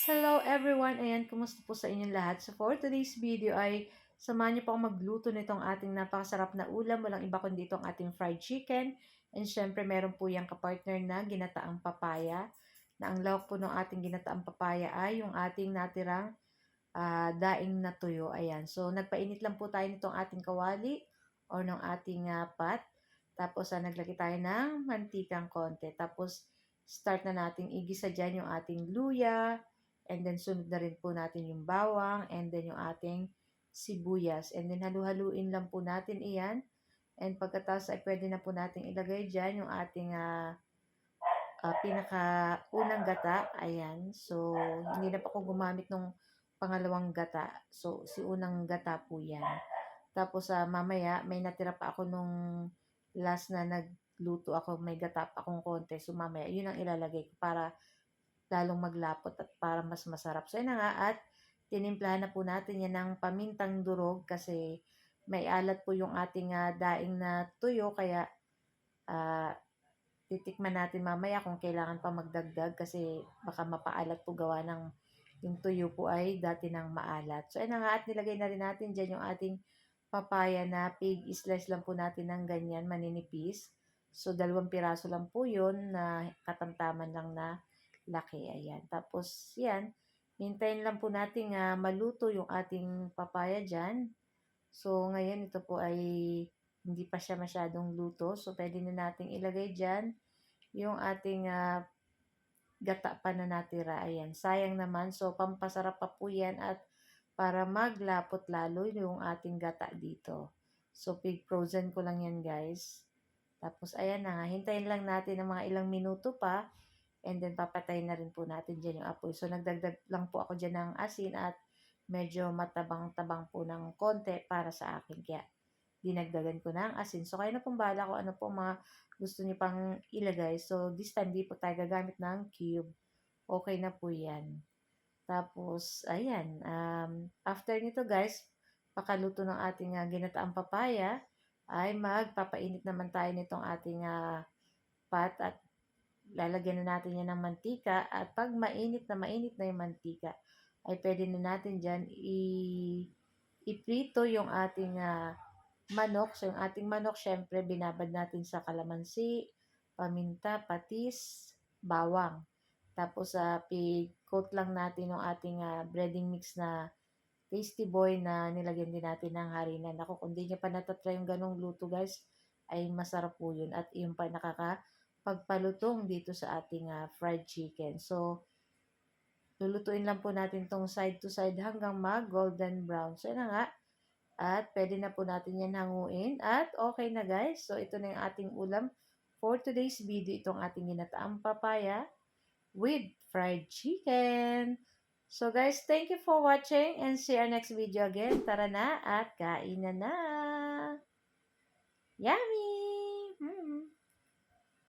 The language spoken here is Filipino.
Hello everyone! Ayan, kumusta po sa inyong lahat? So for today's video ay samahan niyo po akong magluto nitong ating napakasarap na ulam. Walang iba kundi itong ating fried chicken. And syempre meron po yung kapartner na ginataang papaya. Na ang lawak po ng ating ginataang papaya ay yung ating natirang daing na tuyo. Ayan, so nagpainit lang po tayo nitong ating kawali or ng ating pot. Tapos naglagay tayo ng mantikang konti. Tapos start na nating igisa dyan yung ating luya. And then, sunod na rin po natin yung bawang, and then yung ating sibuyas. And then, halu-haluin lang po natin iyan. And pagkatapos ay pwede na po natin ilagay dyan yung ating pinaka-unang gata. Ayan. So, hindi na po ako gumamit ng pangalawang gata. So, si unang gata po yan. Tapos, mamaya, may natira pa ako nung last na nagluto ako. May gata pa akong konti. So, mamaya, yun ang ilalagay ko para lalong maglapot at para mas masarap. So, yun na nga, at tinimplahan na po natin yan ng pamintang durog kasi may alat po yung ating daing na tuyo, kaya titikman natin mamaya kung kailangan pa magdagdag kasi baka mapaalat po gawa ng yung tuyo po ay dati ng maalat. So, yun na nga, at nilagay na rin natin dyan yung ating papaya na slice lang po natin ng ganyan, maninipis. So, 2 piraso lang po yun na katamtaman lang na laki. Ayan. Tapos, yan. Hintayin lang po natin maluto yung ating papaya dyan. So, ngayon ito po ay hindi pa siya masyadong luto. So, pwede na natin ilagay dyan yung ating gata pa na natira. Ayan. Sayang naman. So, pampasarap pa po yan at para maglapot lalo yung ating gata dito. So, pig frozen ko lang yan, guys. Tapos, ayan na nga. Hintayin lang natin ng mga ilang minuto pa. And then, papatayin na rin po natin dyan yung apoy. So, nagdagdag lang po ako dyan ng asin at medyo matabang-tabang po ng konti para sa akin. Kaya, dinagdagan ko ng asin. So, kayo na pong bahala kung ano po mga gusto niyo pang ilagay. So, this time, di po tayo gagamit ng cube. Okay na po yan. Tapos, ayan. After nito, guys, pakaluto ng ating ginataang papaya, ay magpapainit naman tayo nitong ating pot at lalagyan na natin yan ng mantika at pag mainit na yung mantika, ay pwede na natin dyan iprito yung ating manok. So, yung ating manok, syempre, binabad natin sa kalamansi, paminta, patis, bawang. Tapos, coat lang natin yung ating breading mix na Tasty Boy na nilagyan din natin ng harinan. Ako, kung di nyo pa natatry yung ganong luto, guys, ay masarap po yun. At yung pa nakakapagpalutong dito sa ating fried chicken. So, lulutuin lang po natin tong side to side hanggang mag-golden brown. So, yun na nga. At pwede na po natin yan hanguin. At okay na, guys. So, ito na yung ating ulam for today's video. Itong ating ginataang papaya with fried chicken. So guys, thank you for watching and see our next video again. Tara na at kain na na! Yummy!